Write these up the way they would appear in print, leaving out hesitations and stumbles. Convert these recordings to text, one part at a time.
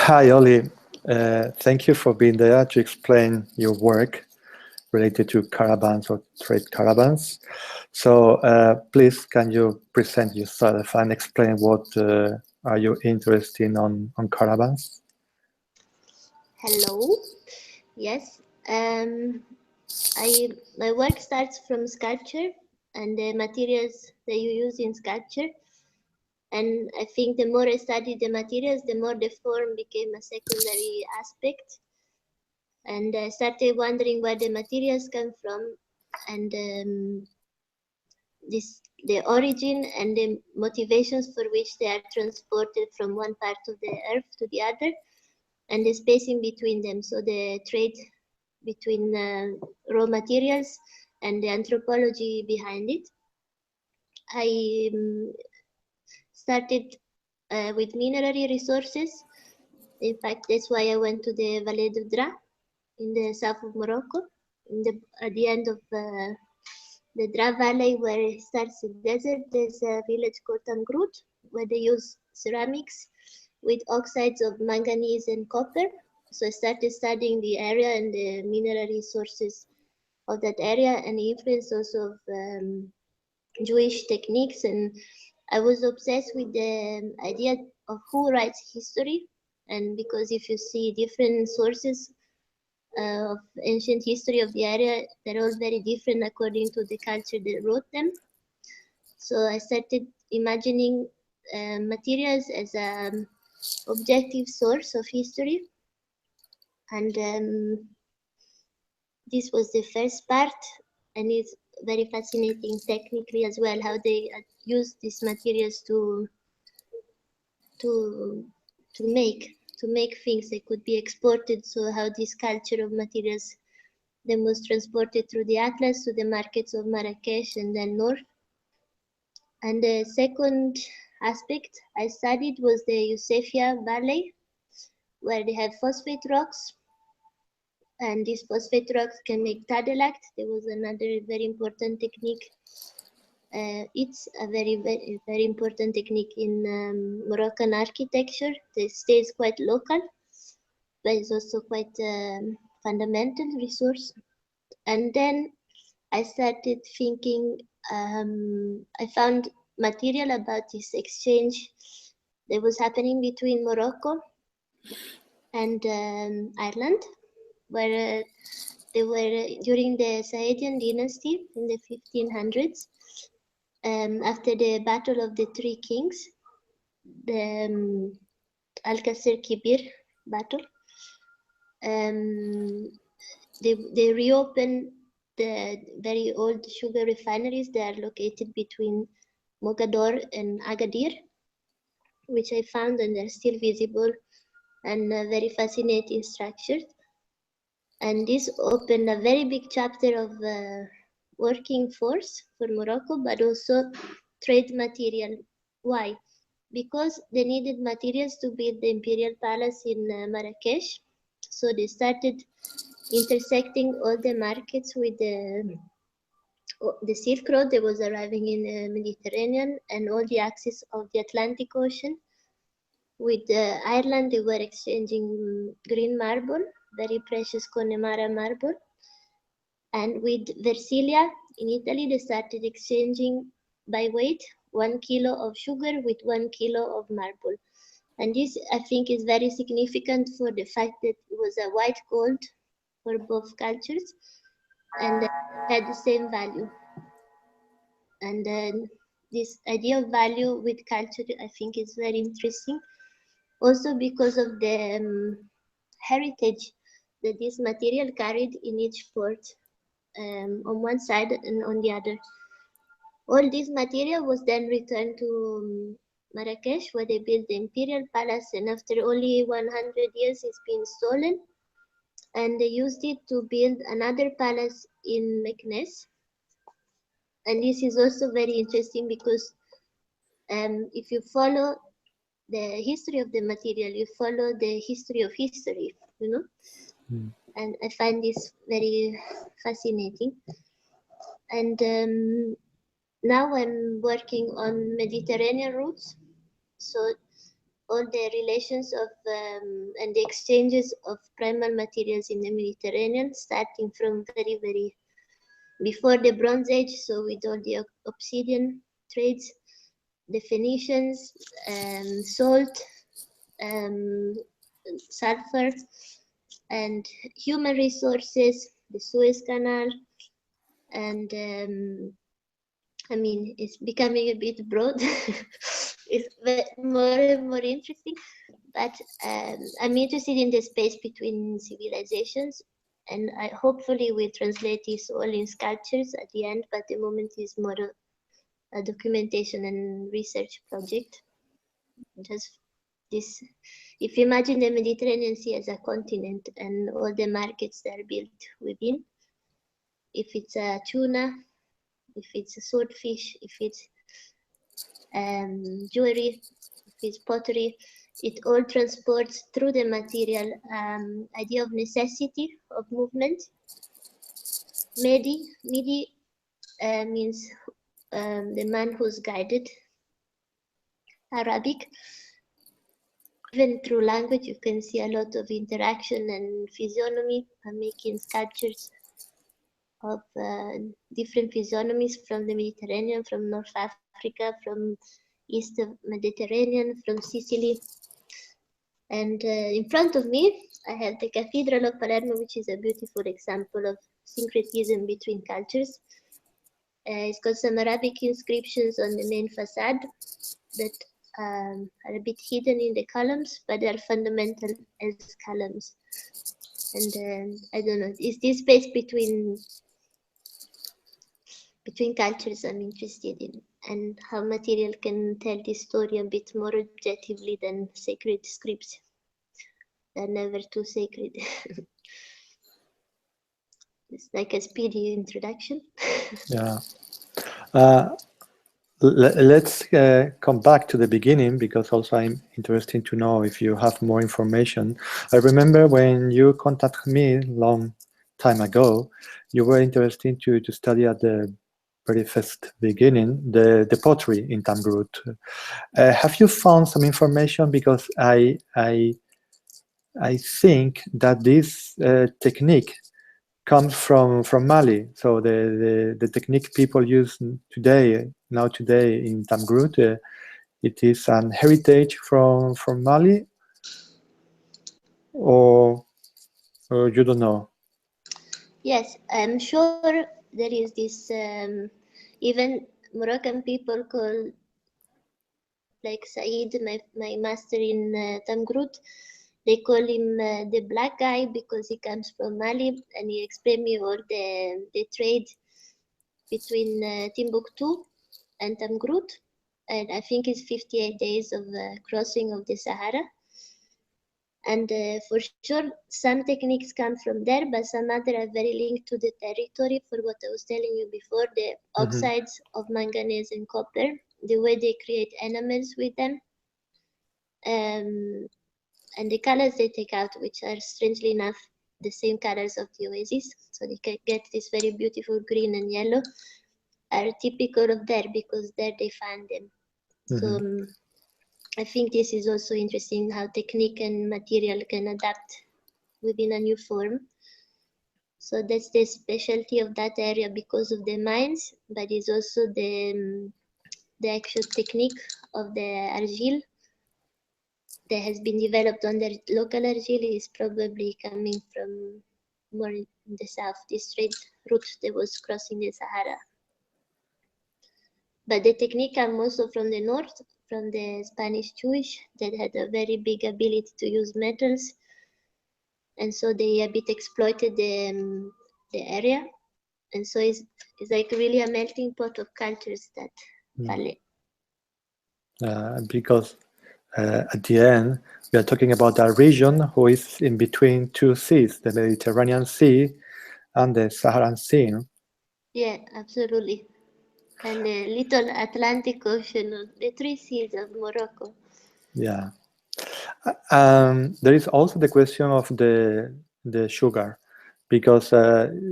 Hi, Ollie. Thank you for being there to explain your work related to caravans or trade caravans. So please, can you present yourself and explain what are you interested in on caravans? Hello. Yes. My work starts from sculpture and the materials that you use in sculpture. And I think the more I studied the materials, the more the form became a secondary aspect. And I started wondering where the materials come from and the origin and the motivations for which they are transported from one part of the earth to the other, and the spacing between them. So the trade between raw materials and the anthropology behind it. I started with minerary resources. In fact, that's why I went to the Vallée du Drap in the south of Morocco, at the end of the Drap Valley, where it starts the desert. There's a village called Tamgrut, where they use ceramics with oxides of manganese and copper. So I started studying the area and the mineral resources of that area, and the influence also of Jewish techniques. And I was obsessed with the idea of who writes history. And because if you see different sources of ancient history of the area, they're all very different according to the culture that wrote them. So I started imagining materials as an objective source of history. And this was the first part, and it's very fascinating technically as well, how they use these materials to make things that could be exported. So how this culture of materials then was transported through the Atlas to the markets of Marrakesh and then north. And the second aspect I studied was the Yusefia Valley, where they have phosphate rocks. And these phosphate rocks can make tadelact. There was another very important technique. It's a very important technique in Moroccan architecture. It stays quite local, but it's also quite fundamental resource. And then I started thinking, I found material about this exchange that was happening between Morocco and Ireland, where they were during the Saadian dynasty in the 1500s. After the Battle of the Three Kings, the Al-Qasr Kibir battle, they reopened the very old sugar refineries that are located between Mogador and Agadir, which I found, and they're still visible and very fascinating structures. And this opened a very big chapter of working force for Morocco, but also trade material. Why? Because they needed materials to build the imperial palace in Marrakesh. So they started intersecting all the markets with the Silk Road that was arriving in the Mediterranean and all the axis of the Atlantic Ocean. With Ireland, they were exchanging green marble, very precious Connemara marble. And with Versilia in Italy, they started exchanging by weight 1 kilo of sugar with 1 kilo of marble. And this, I think, is very significant for the fact that it was a white gold for both cultures and had the same value. And then this idea of value with culture, I think, is very interesting. Also because of the heritage that this material carried in each port, on one side and on the other. All this material was then returned to Marrakesh, where they built the imperial palace, and after only 100 years it's been stolen, and they used it to build another palace in Meknes. And this is also very interesting because if you follow the history of the material, you follow the history of history, you know. And I find this very fascinating. And now I'm working on Mediterranean routes. So all the relations of and the exchanges of primal materials in the Mediterranean, starting from very before the Bronze Age, so with all the obsidian trades, the Phoenicians, salt, sulfur, and human resources, the Suez Canal, and I mean, it's becoming a bit broad. It's more and more interesting, but I'm interested in the space between civilizations, and I hopefully will translate this all in sculptures at the end, but the moment is more a documentation and research project. Just this, if you imagine the Mediterranean Sea as a continent and all the markets that are built within, if it's a tuna, if it's a swordfish, if it's jewelry, if it's pottery, it all transports through the material idea of necessity of movement. Medi means the man who's guided. Arabic, even through language, you can see a lot of interaction and physiognomy. I'm making sculptures of different physiognomies from the Mediterranean, from North Africa, from East of Mediterranean, from Sicily. And in front of me, I have the Cathedral of Palermo, which is a beautiful example of syncretism between cultures. It's got some Arabic inscriptions on the main facade that are a bit hidden in the columns, but they are fundamental as columns. And I don't know, it's this space between cultures I'm interested in, and how material can tell this story a bit more objectively than sacred scripts. They're never too sacred. It's like a speedy introduction. Yeah. Let's come back to the beginning, because also I'm interested to know if you have more information. I remember when you contacted me long time ago, you were interested to study at the very first beginning the pottery in Tamgrut. Have you found some information? Because I think that this technique comes from Mali. So the technique people use today in Tamgrut, it is an heritage from Mali, or you don't know? Yes, I'm sure there is this, even Moroccan people call, like Said, my master in Tamgrut, they call him the black guy because he comes from Mali, and he explained me all the trade between Timbuktu and Tamgrut, and I think it's 58 days of crossing of the Sahara. And for sure, some techniques come from there, but some other are very linked to the territory. For what I was telling you before, the oxides of manganese and copper, the way they create enamels with them, and the colors they take out, which are strangely enough the same colors of the oasis, so they can get this very beautiful green and yellow, are typical of there, because there they find them. So I think this is also interesting, how technique and material can adapt within a new form. So that's the specialty of that area because of the mines, but it's also the actual technique of the argile that has been developed on the local argile is probably coming from more in the south, this trade route that was crossing the Sahara. But the technique comes also from the north, from the Spanish Jewish that had a very big ability to use metals. And so they a bit exploited the area. And so it's like really a melting pot of cultures that Vale. Because at the end, we are talking about a region who is in between two seas, the Mediterranean Sea and the Saharan Sea. No? Yeah, absolutely. And the little Atlantic Ocean, the three seas of Morocco. Yeah. There is also the question of the sugar, because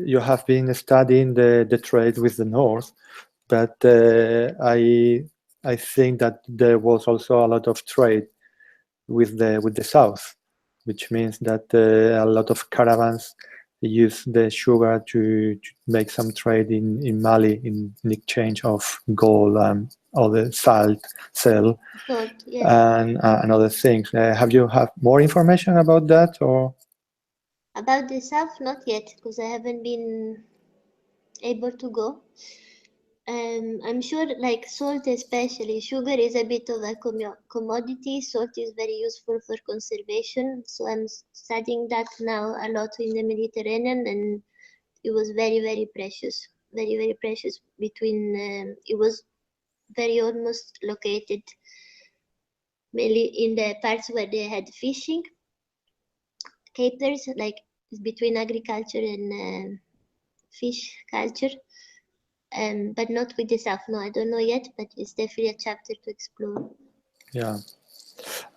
you have been studying the trade with the North, but I think that there was also a lot of trade with the south, which means that a lot of caravans use the sugar to make some trade in Mali in exchange of gold and other salt, Yes. and other things. Have you more information about that, or? About the south, not yet, because I haven't been able to go. I'm sure, like salt especially, sugar is a bit of a commodity. Salt is very useful for conservation. So I'm studying that now a lot in the Mediterranean, and it was very, very precious. Very, very precious between, it was very almost located mainly in the parts where they had fishing, capers, like between agriculture and fish culture. But not with the south. No, I don't know yet, but it's definitely a chapter to explore. Yeah.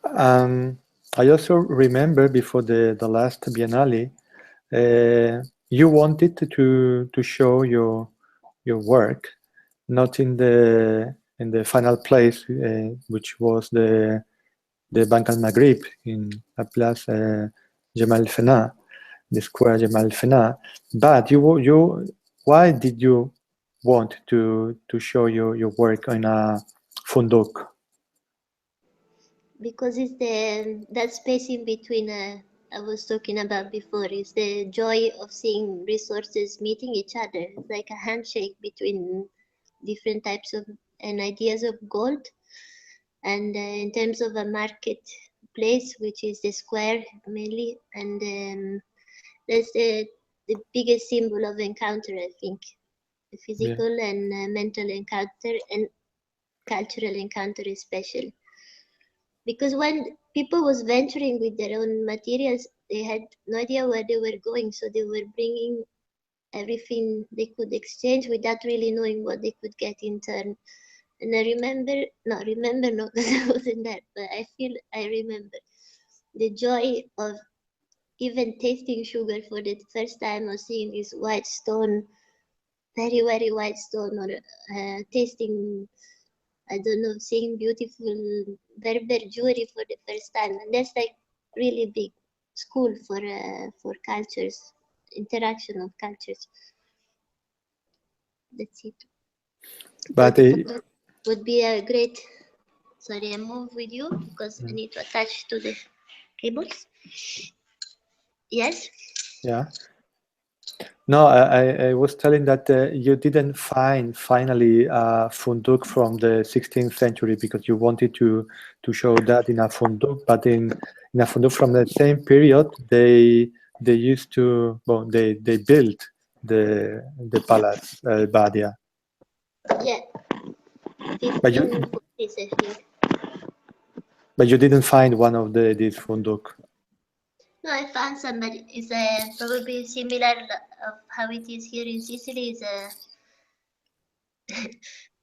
I also remember before the last Biennale, you wanted to show your work, not in the final place, which was the Bank al Maghrib in La Place Jemal Fena, the square Jemal Fena. But why did you want to show your work in a funduk? Because it's that space in between I was talking about before. Is the joy of seeing resources meeting each other. It's like a handshake between different types of and ideas of gold. And in terms of a market place, which is the square mainly, and that's the biggest symbol of encounter, I think. The physical and mental encounter and cultural encounter especially. Because when people was venturing with their own materials, they had no idea where they were going, so they were bringing everything they could exchange without really knowing what they could get in turn. And I remember, not because I wasn't there, but I remember the joy of even tasting sugar for the first time, or seeing this white stone, very, very white stone, or tasting, I don't know, seeing beautiful Berber jewelry for the first time. And that's like really big school for cultures, interaction of cultures. That's it. But The would be a great, sorry, I move with you because I need to attach to the cables. Yes? yeah. No, I was telling that you didn't find finally funduk from the 16th century because you wanted to show that in a funduk, but in a funduk from the same period, they used to, well, they built the palace Badia. Yeah. But 1540s, I think. you didn't find one of these funduk. No, I found some, but it's probably similar of how it is here in Sicily. Is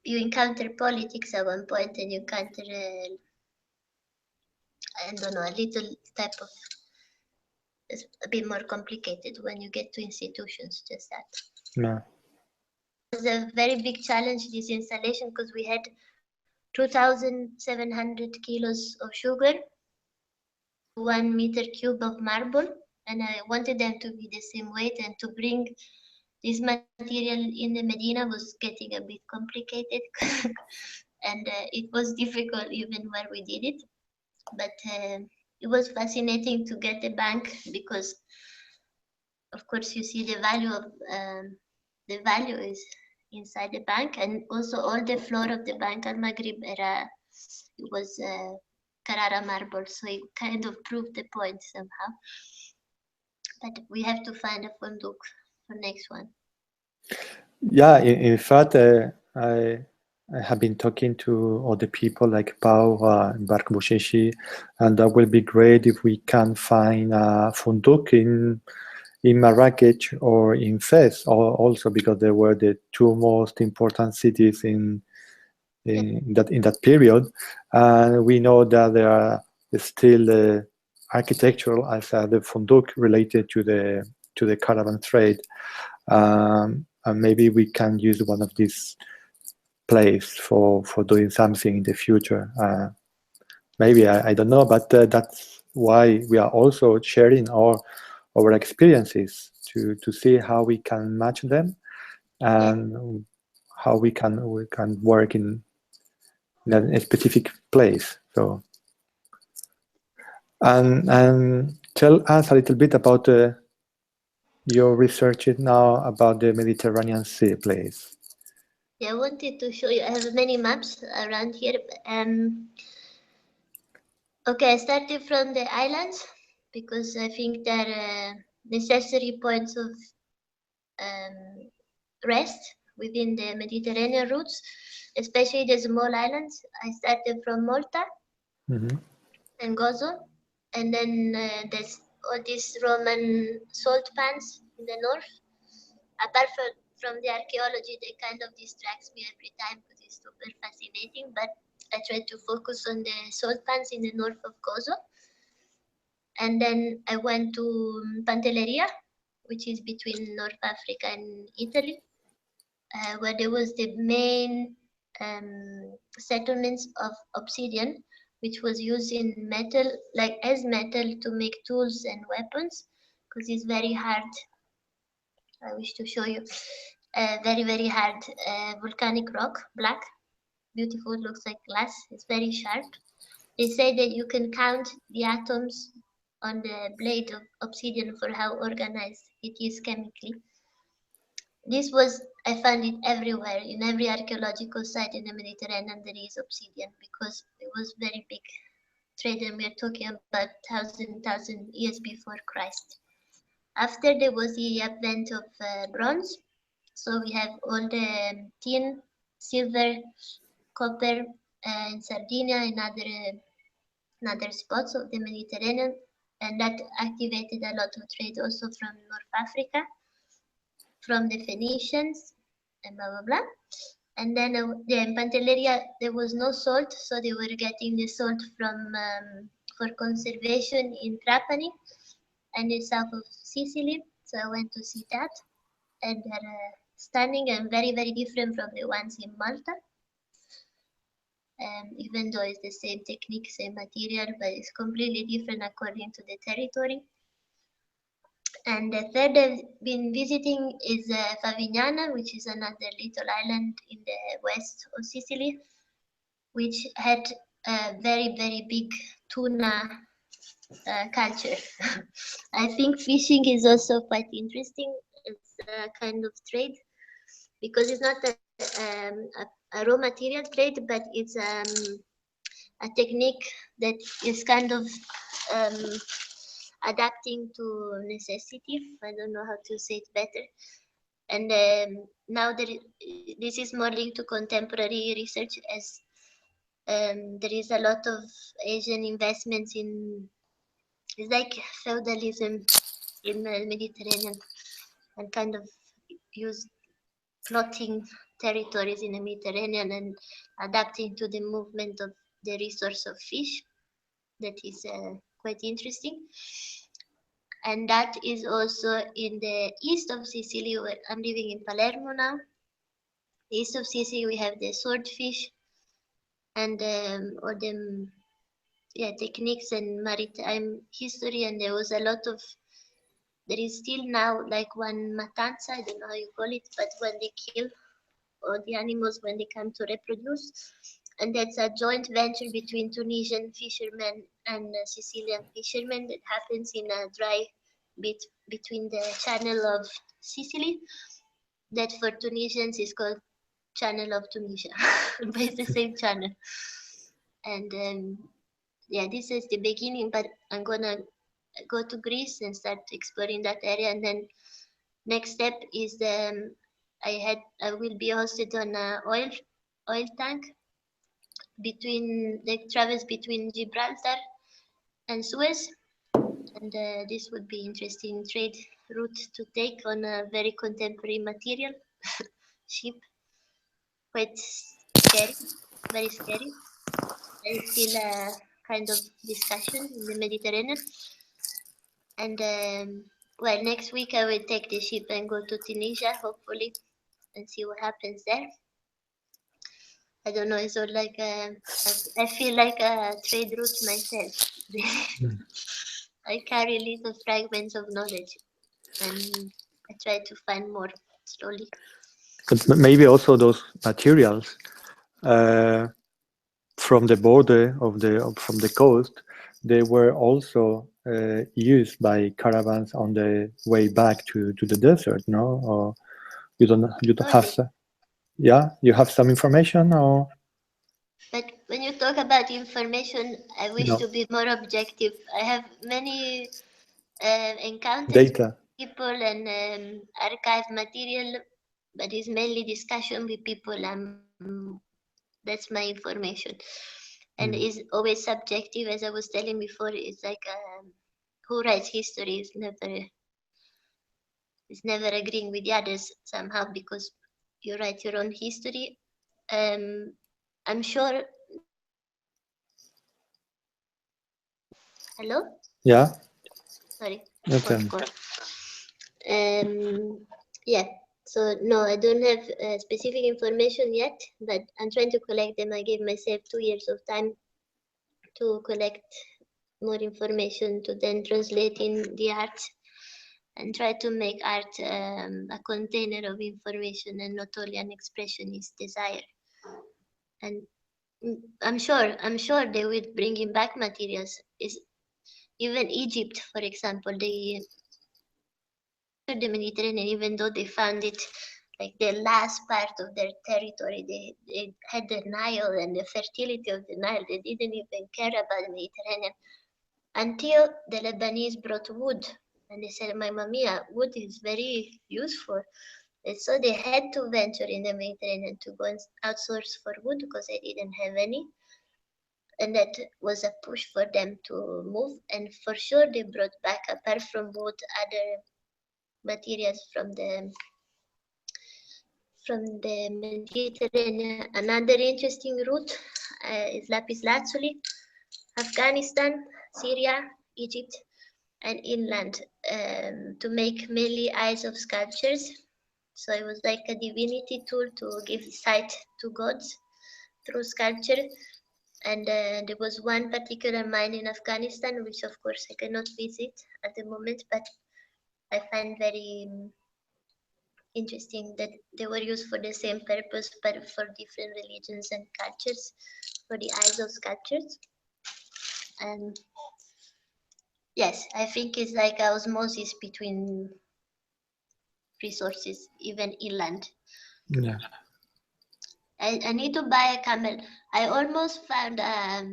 you encounter politics at one point, and you encounter I don't know, a little type of, it's a bit more complicated when you get to institutions. Just that. Yeah. It was a very big challenge, this installation, because we had 2,700 kilos of sugar, 1 meter cube of marble, and I wanted them to be the same weight, and to bring this material in the Medina was getting a bit complicated and it was difficult even where we did it, but it was fascinating to get the bank because of course you see the value of the value is inside the bank, and also all the floor of the Bank Al Maghrib era, it was Carrara marble, so it kind of proved the point somehow. But we have to find a funduk for next one. Yeah, in fact, I have been talking to other people like Pau and Bark Busheshi, and that will be great if we can find a funduk in Marrakech or in Fez, also because they were the two most important cities in that period, and we know that there are still architectural as the funduk related to the caravan trade. And maybe we can use one of these places for doing something in the future. maybe I don't know, but that's why we are also sharing our experiences to see how we can match them and how we can work in a specific place. So and tell us a little bit about your research now about the Mediterranean Sea, please. Yeah, I wanted to show you. I have many maps around here. Okay, I started from the islands because I think they're necessary points of rest within the Mediterranean routes, especially the small islands. I started from Malta and Gozo, and then there's all these Roman salt pans in the north. Apart from the archaeology, that kind of distracts me every time because it's super fascinating, but I try to focus on the salt pans in the north of Gozo. And then I went to Pantelleria, which is between North Africa and Italy, where there was the main settlements of obsidian, which was used in metal, like as metal to make tools and weapons, because it's very hard. I wish to show you. Very, very hard volcanic rock, black, beautiful, looks like glass. It's very sharp. They say that you can count the atoms on the blade of obsidian for how organized it is chemically. This was, I found it everywhere, in every archaeological site in the Mediterranean there is obsidian because it was very big trade and we're talking about thousand years before Christ. After there was the advent of bronze, so we have all the tin, silver, copper in Sardinia and other spots of the Mediterranean, and that activated a lot of trade also from North Africa, from the Phoenicians, and blah blah blah. And then in Pantelleria there was no salt, so they were getting the salt from for conservation in Trapani and the south of Sicily. So I went to see that, and they're stunning and very, very different from the ones in Malta. Even though it's the same technique, same material, but it's completely different according to the territory. And the third I've been visiting is Favignana, which is another little island in the west of Sicily, which had a very, very big tuna culture. I think fishing is also quite interesting. It's a kind of trade because it's not a raw material trade, but it's a technique that is kind of adapting to necessity. I don't know how to say it better. And now this is more linked to contemporary research as there is a lot of Asian investments in, it's like feudalism in the Mediterranean and kind of use plotting territories in the Mediterranean and adapting to the movement of the resource of fish. That is quite interesting. And that is also in the east of Sicily, where I'm living in Palermo now. East of Sicily, we have the swordfish and all the techniques and maritime history. And there was a lot of, there is still now like one matanza, I don't know how you call it, but when they kill all the animals when they come to reproduce. And that's a joint venture between Tunisian fishermen and Sicilian fishermen that happens in a dry bit between the channel of Sicily. That for Tunisians is called Channel of Tunisia, but it's the same channel. And this is the beginning, but I'm gonna go to Greece and start exploring that area. And then next step is I will be hosted on a oil tank that travels between Gibraltar and Suez, and this would be interesting trade route to take on a very contemporary material ship. Quite scary, very scary. It's still a kind of discussion in the Mediterranean. And well, next week I will take the ship and go to Tunisia, hopefully, and see what happens there. I don't know. It's all like I feel like a trade route myself. I carry little fragments of knowledge, and I try to find more slowly. But maybe also those materials from the border from the coast, they were also used by caravans on the way back to the desert. No, or you don't have some, yeah, you have some information, or But when you talk about information, I wish no to be more objective. I have many encounters data? with people and archive material, but it's mainly discussion with people. That's my information, and is always subjective. As I was telling before, it's like who writes history is never agreeing with the others somehow, because you write your own history. I'm sure. Hello. Yeah. Sorry. Okay. Yeah. So no, I don't have specific information yet, but I'm trying to collect them. I gave myself 2 years of time to collect more information to then translate in the art and try to make art a container of information and not only an expressionist desire. And I'm sure they will bring in back materials. Is even Egypt, for example, they the Mediterranean, even though they found it like the last part of their territory, they had the Nile and the fertility of the Nile. They didn't even care about the Mediterranean until the Lebanese brought wood. And they said, Mamma mia, wood is very useful. And so they had to venture in the Mediterranean to go and outsource for wood because they didn't have any. And that was a push for them to move. And for sure, they brought back, apart from wood, other materials from the Mediterranean. Another interesting route is lapis lazuli, Afghanistan, Syria, Egypt, and inland to make mainly eyes of sculptures. So it was like a divinity tool to give sight to gods through sculpture. And there was one particular mine in Afghanistan, which of course I cannot visit at the moment, but I find very interesting that they were used for the same purpose, but for different religions and cultures, for the eyes of sculptures. And yes, I think it's like osmosis between resources, even inland. Yeah. I need to buy a camel. I almost found a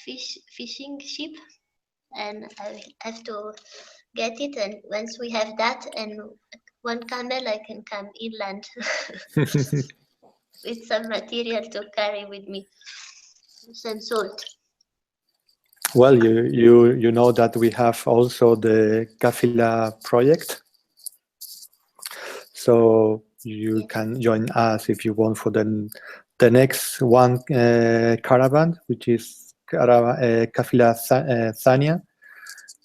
fishing ship, and I have to get it. And once we have that and one camel, I can come inland with some material to carry with me, some salt. Well, you know that we have also the Kafila project, so you can join us if you want for the next one caravan, which is Kafila Thania,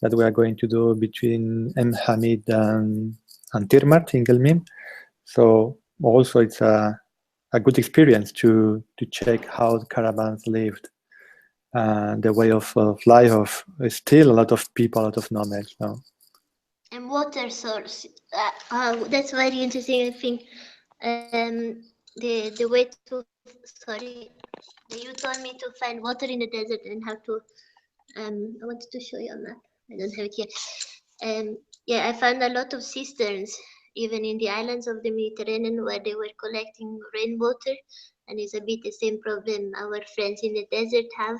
that we are going to do between M Hamid and Tirmat in Gelmim. So also it's a good experience to check how the caravans lived. The way of life of still a lot of people, a lot of knowledge now. And water source. That's very interesting. I think the way to you told me to find water in the desert and how to. I wanted to show you a map. I don't have it here. Yeah, I found a lot of cisterns even in the islands of the Mediterranean where they were collecting rainwater, and it's a bit the same problem our friends in the desert have.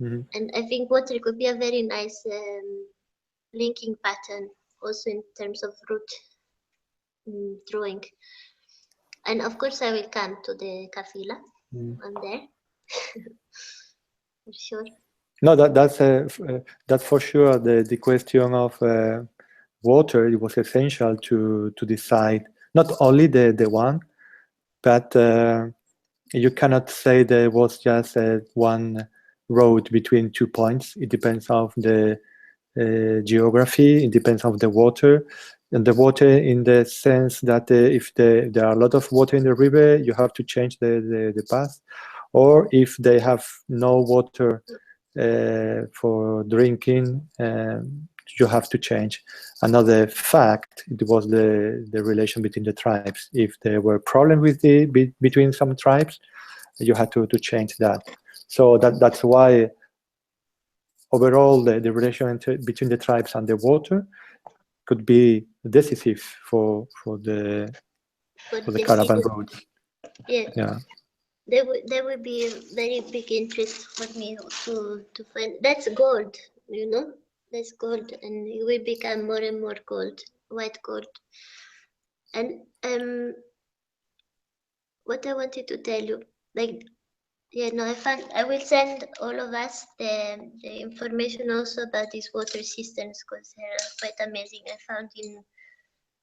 Mm-hmm. And I think water could be a very nice linking pattern also in terms of route drawing. And of course I will come to the Kafila on there for sure. No, that's for sure. The question of water, it was essential to decide not only the one, but you cannot say there was just one road between 2 points. It depends on the geography. It depends on the water. And the water in the sense that if there are a lot of water in the river, you have to change the path, or if they have no water for drinking, you have to change. Another fact, it was the relation between the tribes. If there were problems with between some tribes, you had to change that. So that's why overall the relation between the tribes and the water could be decisive for the caravan route. Yeah. There would be a very big interest for me to find. That's gold, you know. That's gold, and it will become more and more gold, white gold. And what I wanted to tell you, like, yeah, no, I will send all of us the information also about these water systems because they're quite amazing. I found in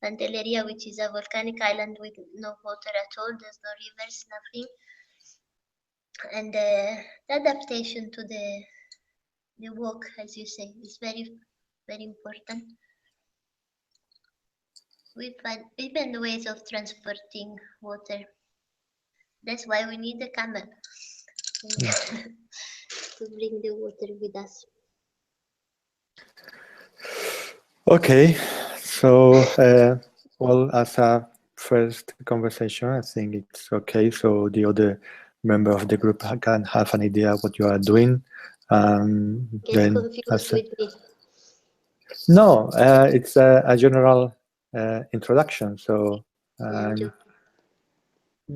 Pantelleria, which is a volcanic island with no water at all. There's no rivers, nothing. And the adaptation to the walk, as you say, is very, very important. We find even ways of transporting water. That's why we need the camel to bring the water with us. Okay, so well, as a first conversation, I think it's okay. So the other member of the group can have an idea what you are doing. Get confused with me. No, it's a general introduction. So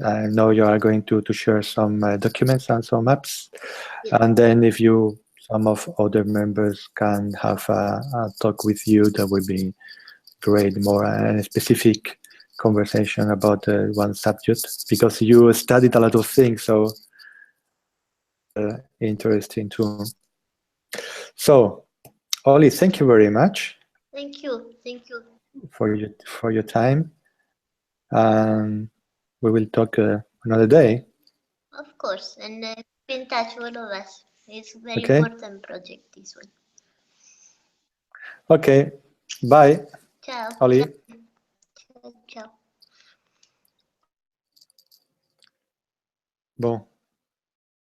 I know you are going to share some documents and some maps, and then if some of other members can have a talk with you, that would be great. More a specific conversation about one subject, because you studied a lot of things, so interesting too. So, Olì, thank you very much. Thank you for your time. We will talk another day. Of course, and be in touch with all of us. It's a very important project, this one. Okay, bye. Ciao. Olì. Ciao. Bon.